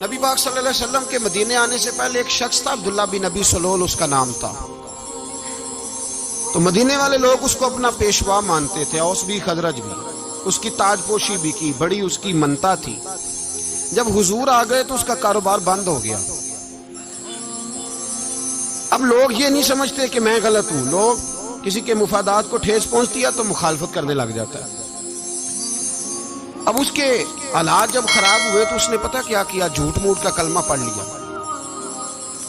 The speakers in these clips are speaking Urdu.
نبی پاک صلی اللہ علیہ وسلم کے مدینے آنے سے پہلے ایک شخص تھا، عبداللہ بن ابی سلول اس کا نام تھا۔ تو مدینے والے لوگ اس کو اپنا پیشوا مانتے تھے، اوس بھی خزرج بھی، اس کی تاج پوشی بھی کی، بڑی اس کی منتا تھی۔ جب حضور آ گئے تو اس کا کاروبار بند ہو گیا۔ اب لوگ یہ نہیں سمجھتے کہ میں غلط ہوں، لوگ کسی کے مفادات کو ٹھیس پہنچتی ہے تو مخالفت کرنے لگ جاتا ہے۔ اب اس کے حالات جب خراب ہوئے تو اس نے پتہ کیا کیا، جھوٹ موٹ کا کلمہ پڑھ لیا۔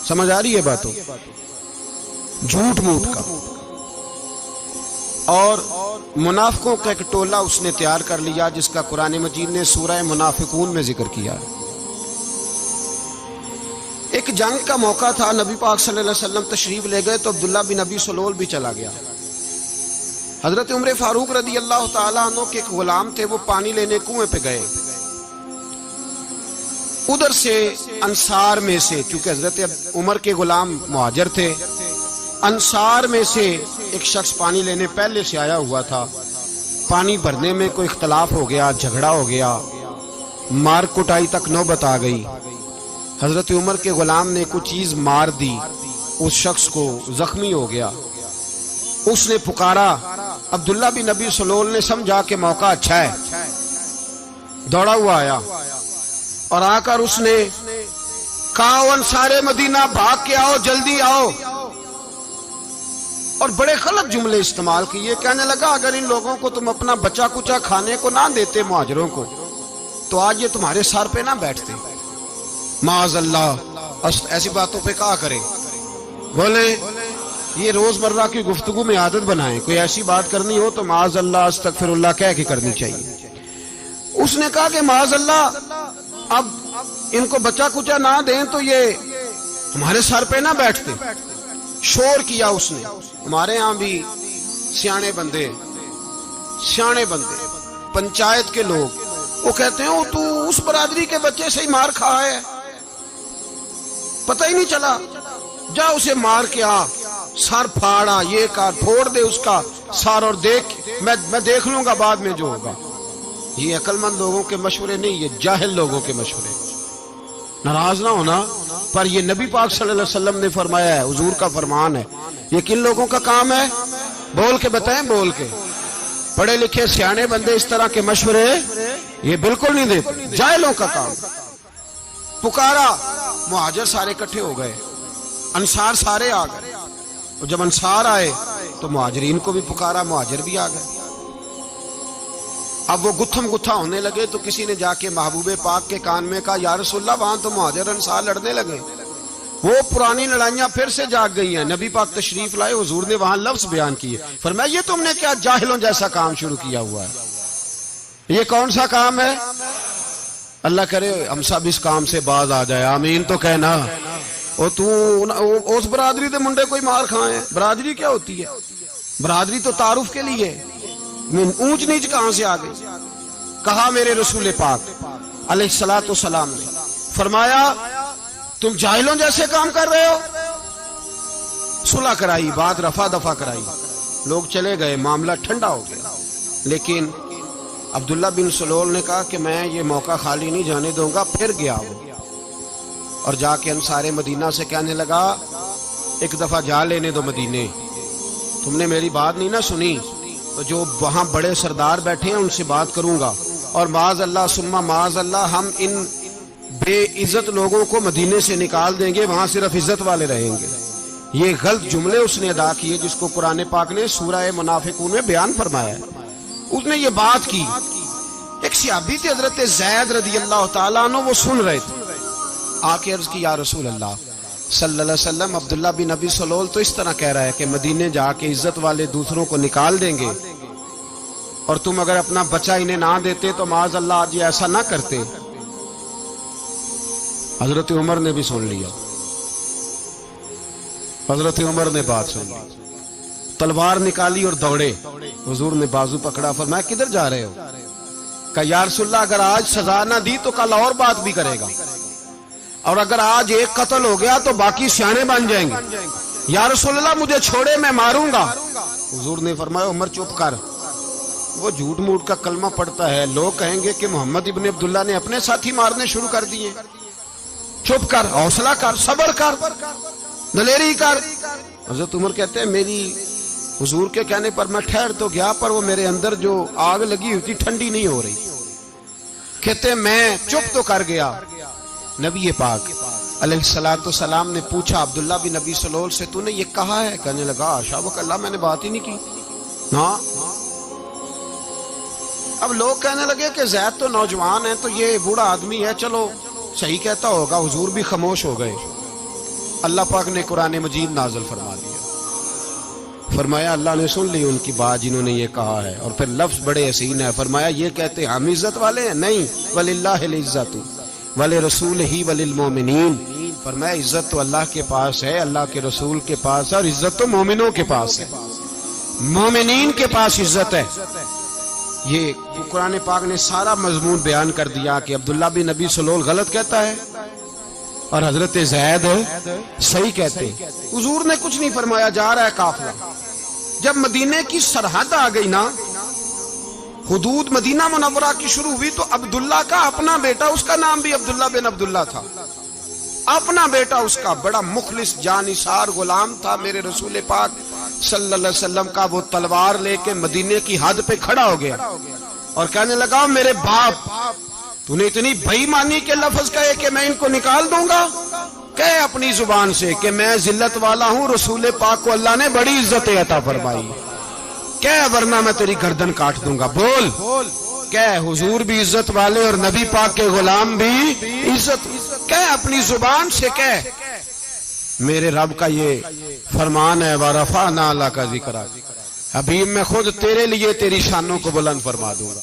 سمجھ آ رہی ہے باتوں؟ جھوٹ موٹ کا، اور منافقوں کا ایک ٹولہ اس نے تیار کر لیا، جس کا قرآن مجید نے سورہ منافقون میں ذکر کیا۔ ایک جنگ کا موقع تھا، نبی پاک صلی اللہ علیہ وسلم تشریف لے گئے تو عبداللہ بن ابی سلول بھی چلا گیا۔ حضرت عمر فاروق رضی اللہ تعالیٰ عنہ کے ایک غلام تھے، وہ پانی لینے کنویں پہ گئے۔ ادھر سے انصار میں سے، چونکہ حضرت عمر کے غلام مہاجر تھے، انصار میں سے ایک شخص پانی لینے پہلے سے آیا ہوا تھا۔ پانی بھرنے میں کوئی اختلاف ہو گیا، جھگڑا ہو گیا، مار کٹائی تک نوبت آ گئی۔ حضرت عمر کے غلام نے کچھ چیز مار دی، اس شخص کو زخمی ہو گیا۔ اس نے پکارا، عبداللہ بن ابی سلول نے سمجھا کہ موقع اچھا ہے، دوڑا ہوا آیا اور آ کر اس نے کہا، انصار مدینہ بھاگ کے آؤ، جلدی آؤ، اور بڑے غلط جملے استعمال کیے۔ کہنے لگا، اگر ان لوگوں کو تم اپنا بچا کچا کھانے کو نہ دیتے مہاجروں کو، تو آج یہ تمہارے سر پہ نہ بیٹھتے۔ معاذ اللہ، ایسی باتوں پہ کہا کرے، بولے یہ روزمرہ کی گفتگو میں عادت بنائیں، کوئی ایسی بات کرنی ہو تو معاذ اللہ استغفر اللہ کہہ کے کرنی چاہیے۔ اس نے کہا کہ معاذ اللہ، اب ان کو بچا کچا نہ دیں تو یہ ہمارے سر پہ نہ بیٹھتے۔ شور کیا اس نے۔ ہمارے ہاں بھی سیانے بندے پنچایت کے لوگ، وہ کہتے ہیں، تو اس برادری کے بچے سے ہی مار کھا ہے، پتہ ہی نہیں چلا، جا اسے مار کے آ، سر پھاڑا، یہ کار پھوڑ دے اس کا سر، اور دیکھ میں دیکھ لوں گا بعد میں جو ہوگا۔ یہ عقل مند لوگوں کے مشورے نہیں، یہ جاہل لوگوں کے مشورے۔ ناراض نہ ہونا، پر یہ نبی پاک صلی اللہ علیہ وسلم نے فرمایا ہے، حضور کا فرمان ہے۔ یہ کن لوگوں کا کام ہے؟ بول کے بتائیں، بول کے۔ پڑھے لکھے سیانے بندے اس طرح کے مشورے یہ بالکل نہیں دیتے، جاہلوں کا کام۔ پکارا، مہاجر سارے اکٹھے ہو گئے، انصار سارے آ گئے، اور جب انصار آئے تو مہاجرین کو بھی پکارا، مہاجر بھی آ گئے۔ اب وہ گتھم گتھا ہونے لگے تو کسی نے جا کے محبوب پاک کے کان میں کہا، یا رسول اللہ، وہاں تو مہاجر انصار لڑنے لگے۔ وہ پرانی لڑائیاں پھر سے جاگ گئی ہیں۔ نبی پاک تشریف لائے، حضور نے وہاں لفظ بیان کیے، فرمایا، یہ تم نے کیا جاہلوں جیسا کام شروع کیا ہوا ہے؟ یہ کون سا کام ہے؟ اللہ کرے ہم سب اس کام سے باز آ جائے، آمین تو کہنا۔ اور تو اس برادری دے منڈے کوئی مار کھائے؟ برادری کیا ہوتی ہے؟ برادری تو تعارف کے لیے، اونچ نیچ کہاں سے آ گئی؟ کہا میرے رسول پاک علیہ الصلوۃ والسلام نے، فرمایا تم جاہلوں جیسے کام کر رہے ہو۔ صلح کرائی، بات رفع دفع کرائی، لوگ چلے گئے، معاملہ ٹھنڈا ہو گیا۔ لیکن عبداللہ بن سلول نے کہا کہ میں یہ موقع خالی نہیں جانے دوں گا۔ پھر گیا وہ، اور جا کے انصار مدینہ سے کہنے لگا، ایک دفعہ جا لینے دو مدینے، تم نے میری بات نہیں نہ سنی تو جو وہاں بڑے سردار بیٹھے ہیں ان سے بات کروں گا، اور معاذ اللہ ثم معاذ اللہ ہم ان بے عزت لوگوں کو مدینے سے نکال دیں گے، وہاں صرف عزت والے رہیں گے۔ یہ غلط جملے اس نے ادا کیے، جس کو قرآن پاک نے سورہ منافقون میں بیان فرمایا ہے۔ اس نے یہ بات کی۔ ایک صحابی تھے حضرت زید رضی اللہ تعالیٰ عنہ، وہ سن رہے تھے، آ کے عرض کی، یا رسول اللہ صلی اللہ علیہ وسلم، عبداللہ بن ابی سلول تو اس طرح کہہ رہا ہے کہ مدینے جا کے عزت والے دوسروں کو نکال دیں گے، اور تم اگر اپنا بچہ انہیں نہ دیتے تو معاذ اللہ آج یہ ایسا نہ کرتے۔ حضرت عمر نے بھی سن لیا، حضرت عمر نے بات سن لی، تلوار نکالی اور دوڑے۔ حضور نے بازو پکڑا، فرمایا کدھر جا رہے ہو؟ کہا، یا رسول اللہ، اگر آج سزا نہ دی تو کل اور بات بھی کرے گا، اور اگر آج ایک قتل ہو گیا تو باقی سیانے بن جائیں گے۔ یا رسول اللہ، مجھے چھوڑے، میں ماروں گا۔ حضور نے فرمایا، عمر چپ کر، وہ جھوٹ موٹ کا کلمہ پڑھتا ہے، لوگ کہیں گے کہ محمد ابن عبداللہ نے اپنے ساتھی مارنے شروع کر دیے۔ چپ کر، حوصلہ کر، صبر کر، دلیری کر۔ حضرت عمر کہتے ہیں میری حضور کے کہنے پر میں ٹھہر تو گیا، پر وہ میرے اندر جو آگ لگی ہوئی تھی ٹھنڈی نہیں ہو رہی۔ کہتے ہیں میں چپ تو کر گیا۔ نبی پاک علیہ الصلوۃ والسلام نے پوچھا عبداللہ بن ابی سلول سے، تو نے یہ کہا ہے؟ کہنے لگا حاشا وکلا، میں نے بات ہی نہیں کی نا۔ اب لوگ کہنے لگے کہ زید تو نوجوان ہے، تو یہ بوڑھا آدمی ہے، چلو صحیح کہتا ہوگا۔ حضور بھی خاموش ہو گئے۔ اللہ پاک نے قرآن مجید نازل فرما دیا، فرمایا اللہ نے سن لی ان کی بات جنہوں نے یہ کہا ہے، اور پھر لفظ بڑے حسین ہے، فرمایا یہ کہتے ہم عزت والے ہیں؟ نہیں، وللہ العزت ولرسولہ وللمؤمنین، فرمایا عزت تو اللہ کے پاس ہے، اللہ کے رسول کے پاس ہے، اور عزت تو مومنوں کے پاس ہے، مومنین کے پاس عزت ہے۔ یہ قرآن پاک نے سارا مضمون بیان کر دیا کہ عبداللہ بن ابی سلول غلط کہتا ہے اور حضرت زید صحیح کہتے ہیں۔ حضور نے کچھ نہیں فرمایا، جا رہا ہے قافلہ۔ جب مدینے کی سرحد آ گئی نا، حدود مدینہ منورہ کی شروع ہوئی، تو عبداللہ کا اپنا بیٹا، اس کا نام بھی عبداللہ بن عبداللہ تھا، اپنا بیٹا اس کا بڑا مخلص جانثار غلام تھا میرے رسول پاک صلی اللہ علیہ وسلم کا۔ وہ تلوار لے کے مدینے کی حد پہ کھڑا ہو گیا اور کہنے لگا میرے باپ، تو نے اتنی بے ایمانی کے لفظ کہے کہ میں ان کو نکال دوں گا؟ کہے اپنی زبان سے کہ میں ذلت والا ہوں، رسول پاک کو اللہ نے بڑی عزت عطا فرمائی، کہے ورنہ میں تیری گردن کاٹ دوں گا۔ بول، کہے حضور بھی عزت والے اور نبی پاک کے غلام بھی عزت، کہے اپنی زبان سے، کہے میرے رب کا یہ فرمان ہے وَرَفَعْنَا لَكَ ذِكْرَكَ، حبیب میں خود تیرے لیے تیری شانوں کو بلند فرما دوں گا۔